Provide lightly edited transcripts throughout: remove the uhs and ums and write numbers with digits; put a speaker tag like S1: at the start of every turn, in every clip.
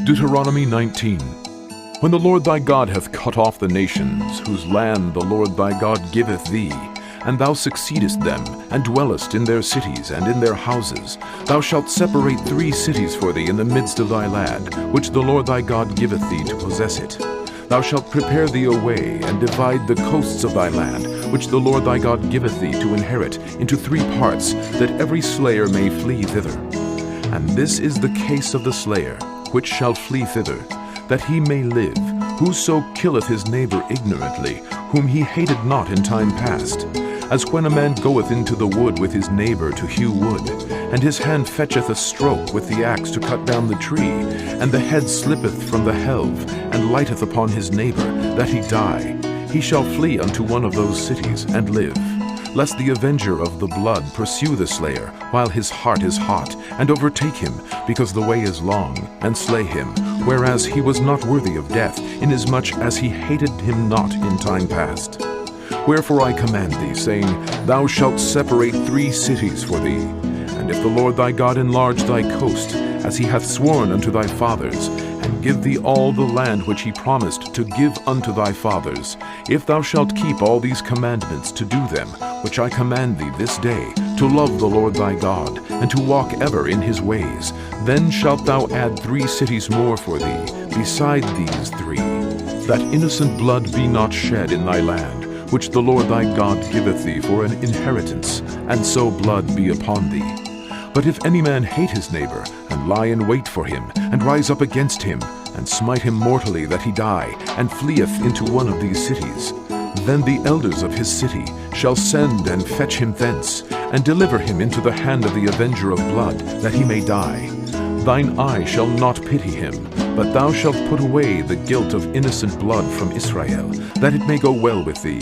S1: Deuteronomy 19. When the Lord thy God hath cut off the nations, whose land the Lord thy God giveth thee, and thou succeedest them, and dwellest in their cities and in their houses, thou shalt separate 3 cities for thee in the midst of thy land, which the Lord thy God giveth thee to possess it. Thou shalt prepare thee a way, and divide the coasts of thy land, which the Lord thy God giveth thee to inherit, into 3 parts, that every slayer may flee thither. And this is the case of the slayer, which shall flee thither, that he may live, whoso killeth his neighbor ignorantly, whom he hated not in time past. As when a man goeth into the wood with his neighbor to hew wood, and his hand fetcheth a stroke with the axe to cut down the tree, and the head slippeth from the helve, and lighteth upon his neighbor, that he die, he shall flee unto one of those cities, and live, lest the avenger of the blood pursue the slayer, while his heart is hot, and overtake him, because the way is long, and slay him, whereas he was not worthy of death, inasmuch as he hated him not in time past. Wherefore I command thee, saying, Thou shalt separate 3 cities for thee. And if the Lord thy God enlarge thy coast, as he hath sworn unto thy fathers, and give thee all the land which he promised to give unto thy fathers, if thou shalt keep all these commandments to do them, which I command thee this day, to love the Lord thy God, and to walk ever in his ways, then shalt thou add 3 cities more for thee, beside these 3, that innocent blood be not shed in thy land, which the Lord thy God giveth thee for an inheritance, and so blood be upon thee. But if any man hate his neighbor, and lie in wait for him, and rise up against him, and smite him mortally that he die, and fleeth into one of these cities, then the elders of his city shall send and fetch him thence, and deliver him into the hand of the avenger of blood, that he may die. Thine eye shall not pity him, but thou shalt put away the guilt of innocent blood from Israel, that it may go well with thee.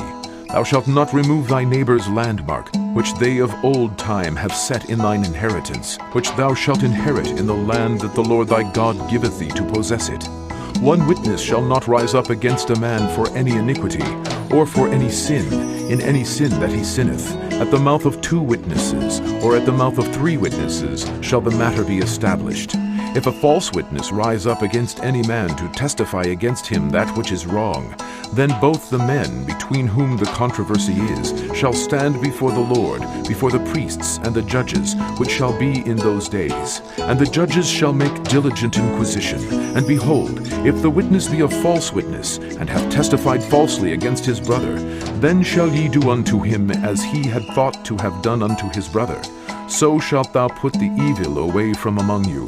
S1: Thou shalt not remove thy neighbor's landmark, which they of old time have set in thine inheritance, which thou shalt inherit in the land that the Lord thy God giveth thee to possess it. 1 witness shall not rise up against a man for any iniquity, or for any sin, in any sin that he sinneth. At the mouth of 2 witnesses, or at the mouth of 3 witnesses, shall the matter be established. If a false witness rise up against any man to testify against him that which is wrong, then both the men between whom the controversy is shall stand before the Lord, before the priests and the judges, which shall be in those days. And the judges shall make diligent inquisition. And behold, if the witness be a false witness, and hath testified falsely against his brother, then shall ye do unto him as he had thought to have done unto his brother. So shalt thou put the evil away from among you.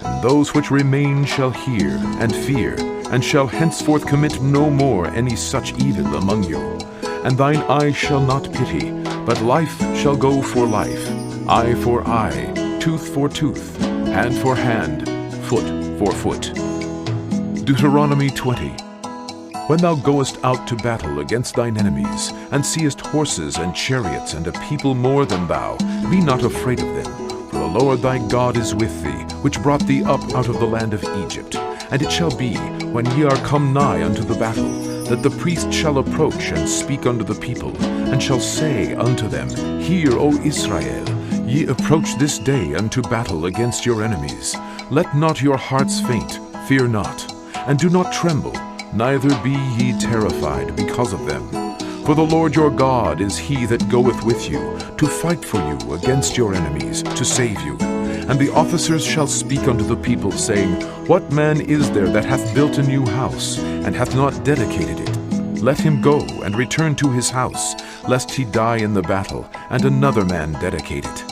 S1: And those which remain shall hear and fear, and shall henceforth commit no more any such evil among you. And thine eye shall not pity, but life shall go for life, eye for eye, tooth for tooth, hand for hand, foot for foot. Deuteronomy 20. When thou goest out to battle against thine enemies, and seest horses and chariots and a people more than thou, be not afraid of them. For the Lord thy God is with thee, which brought thee up out of the land of Egypt. And it shall be, when ye are come nigh unto the battle, that the priest shall approach and speak unto the people, and shall say unto them, Hear, O Israel, ye approach this day unto battle against your enemies. Let not your hearts faint, fear not, and do not tremble, neither be ye terrified because of them. For the Lord your God is he that goeth with you, to fight for you against your enemies, to save you. And the officers shall speak unto the people, saying, What man is there that hath built a new house, and hath not dedicated it? Let him go and return to his house, lest he die in the battle, and another man dedicate it.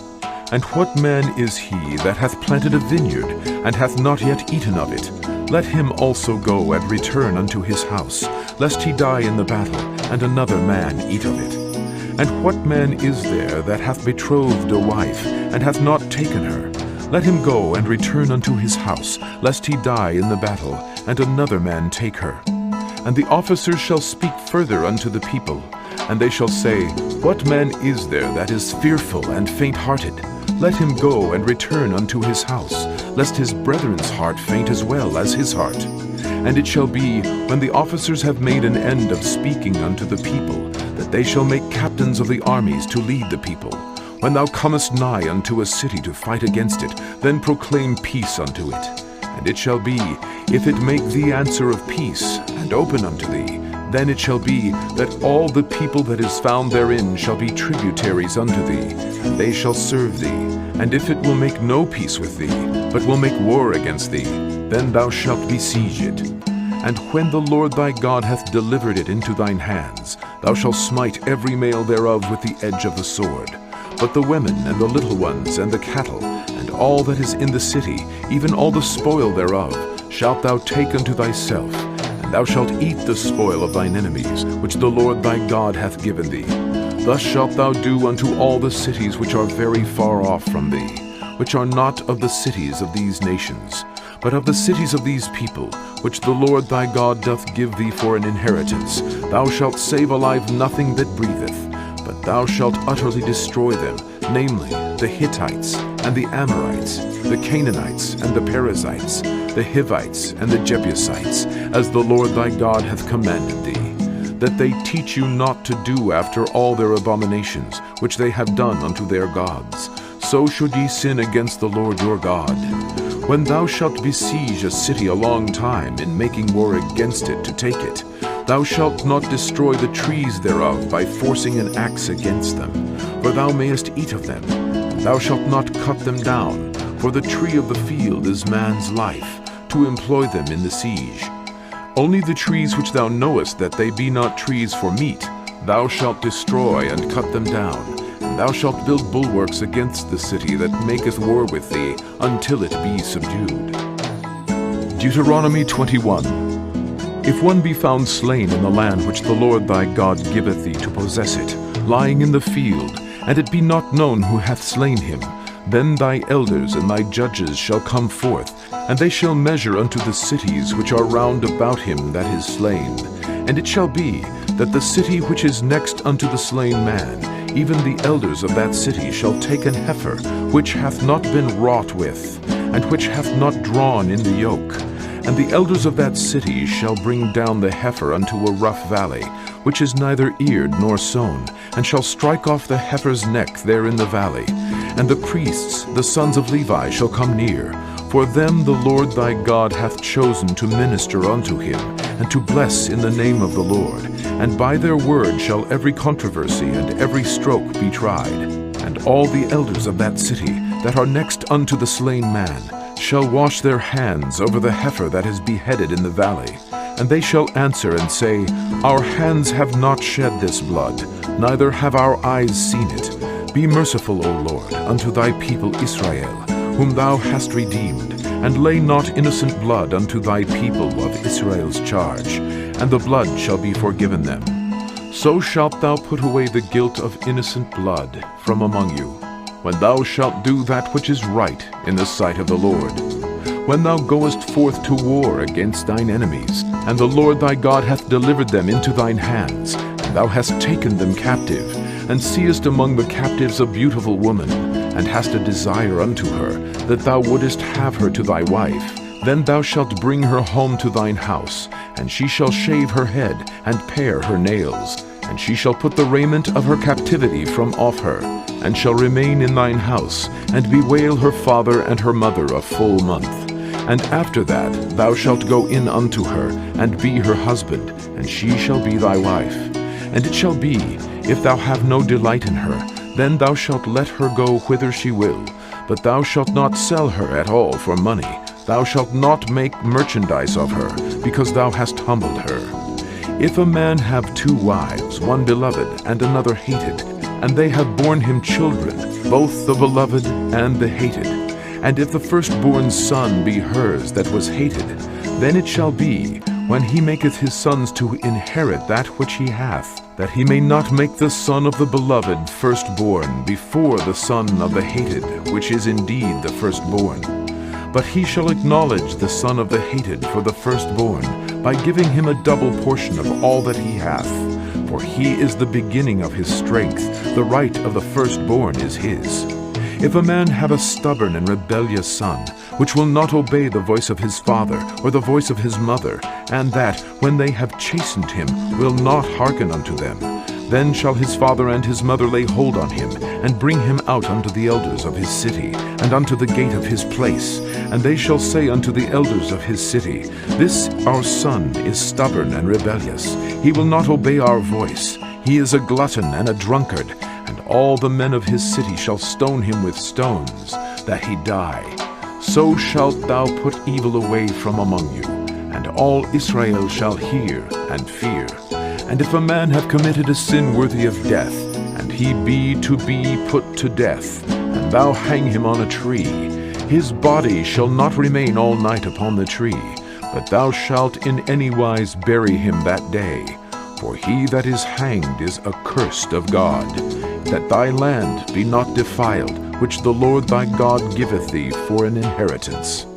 S1: And what man is he that hath planted a vineyard, and hath not yet eaten of it? Let him also go and return unto his house, lest he die in the battle, and another man eat of it. And what man is there that hath betrothed a wife, and hath not taken her? Let him go and return unto his house, lest he die in the battle, and another man take her. And the officers shall speak further unto the people, and they shall say, What man is there that is fearful and faint-hearted? Let him go and return unto his house, lest his brethren's heart faint as well as his heart. And it shall be, when the officers have made an end of speaking unto the people, that they shall make captains of the armies to lead the people. When thou comest nigh unto a city to fight against it, then proclaim peace unto it. And it shall be, if it make thee answer of peace, and open unto thee, then it shall be that all the people that is found therein shall be tributaries unto thee, and they shall serve thee. And if it will make no peace with thee, but will make war against thee, then thou shalt besiege it. And when the Lord thy God hath delivered it into thine hands, thou shalt smite every male thereof with the edge of the sword. But the women and the little ones and the cattle, and all that is in the city, even all the spoil thereof, shalt thou take unto thyself, and thou shalt eat the spoil of thine enemies, which the Lord thy God hath given thee. Thus shalt thou do unto all the cities which are very far off from thee, which are not of the cities of these nations, but of the cities of these people, which the Lord thy God doth give thee for an inheritance. Thou shalt save alive nothing that breatheth, but thou shalt utterly destroy them, namely the Hittites, and the Amorites, the Canaanites, and the Perizzites, the Hivites, and the Jebusites, as the Lord thy God hath commanded thee, that they teach you not to do after all their abominations, which they have done unto their gods. So should ye sin against the Lord your God. When thou shalt besiege a city a long time in making war against it to take it, thou shalt not destroy the trees thereof by forcing an axe against them, for thou mayest eat of them. Thou shalt not cut them down, for the tree of the field is man's life, to employ them in the siege. Only the trees which thou knowest that they be not trees for meat, thou shalt destroy and cut them down. And thou shalt build bulwarks against the city that maketh war with thee, until it be subdued. Deuteronomy 21. If one be found slain in the land which the Lord thy God giveth thee to possess it, lying in the field, and it be not known who hath slain him, then thy elders and thy judges shall come forth, and they shall measure unto the cities which are round about him that is slain. And it shall be, that the city which is next unto the slain man, even the elders of that city shall take an heifer, which hath not been wrought with, and which hath not drawn in the yoke. And the elders of that city shall bring down the heifer unto a rough valley, which is neither eared nor sown, and shall strike off the heifer's neck there in the valley. And the priests, the sons of Levi, shall come near, for them the Lord thy God hath chosen to minister unto him, and to bless in the name of the Lord. And by their word shall every controversy and every stroke be tried. And all the elders of that city, that are next unto the slain man, shall wash their hands over the heifer that is beheaded in the valley. And they shall answer and say, Our hands have not shed this blood, neither have our eyes seen it. Be merciful, O Lord, unto thy people Israel, whom thou hast redeemed, and lay not innocent blood unto thy people of Israel's charge, and the blood shall be forgiven them. So shalt thou put away the guilt of innocent blood from among you, when thou shalt do that which is right in the sight of the Lord. When thou goest forth to war against thine enemies, and the Lord thy God hath delivered them into thine hands, and thou hast taken them captive, and seest among the captives a beautiful woman, and hast a desire unto her, that thou wouldest have her to thy wife, then thou shalt bring her home to thine house, and she shall shave her head, and pare her nails, and she shall put the raiment of her captivity from off her, and shall remain in thine house, and bewail her father and her mother a full month. And after that thou shalt go in unto her, and be her husband, and she shall be thy wife. And it shall be, if thou have no delight in her, then thou shalt let her go whither she will, but thou shalt not sell her at all for money. Thou shalt not make merchandise of her, because thou hast humbled her. If a man have two wives, one beloved and another hated, and they have borne him children, both the beloved and the hated, and if the firstborn son be hers that was hated, then it shall be, when he maketh his sons to inherit that which he hath, that he may not make the son of the beloved firstborn before the son of the hated, which is indeed the firstborn. But he shall acknowledge the son of the hated for the firstborn, by giving him a double portion of all that he hath. For he is the beginning of his strength, the right of the firstborn is his. If a man have a stubborn and rebellious son, which will not obey the voice of his father or the voice of his mother, and that, when they have chastened him, will not hearken unto them, Then shall his father and his mother lay hold on him, and bring him out unto the elders of his city, and unto the gate of his place. And they shall say unto the elders of his city, This our son is stubborn and rebellious. He will not obey our voice. He is a glutton and a drunkard. And all the men of his city shall stone him with stones, that he die. So shalt thou put evil away from among you, and all Israel shall hear and fear. And if a man have committed a sin worthy of death, and he be to be put to death, and thou hang him on a tree, his body shall not remain all night upon the tree, but thou shalt in any wise bury him that day. For he that is hanged is accursed of God, that thy land be not defiled, which the Lord thy God giveth thee for an inheritance.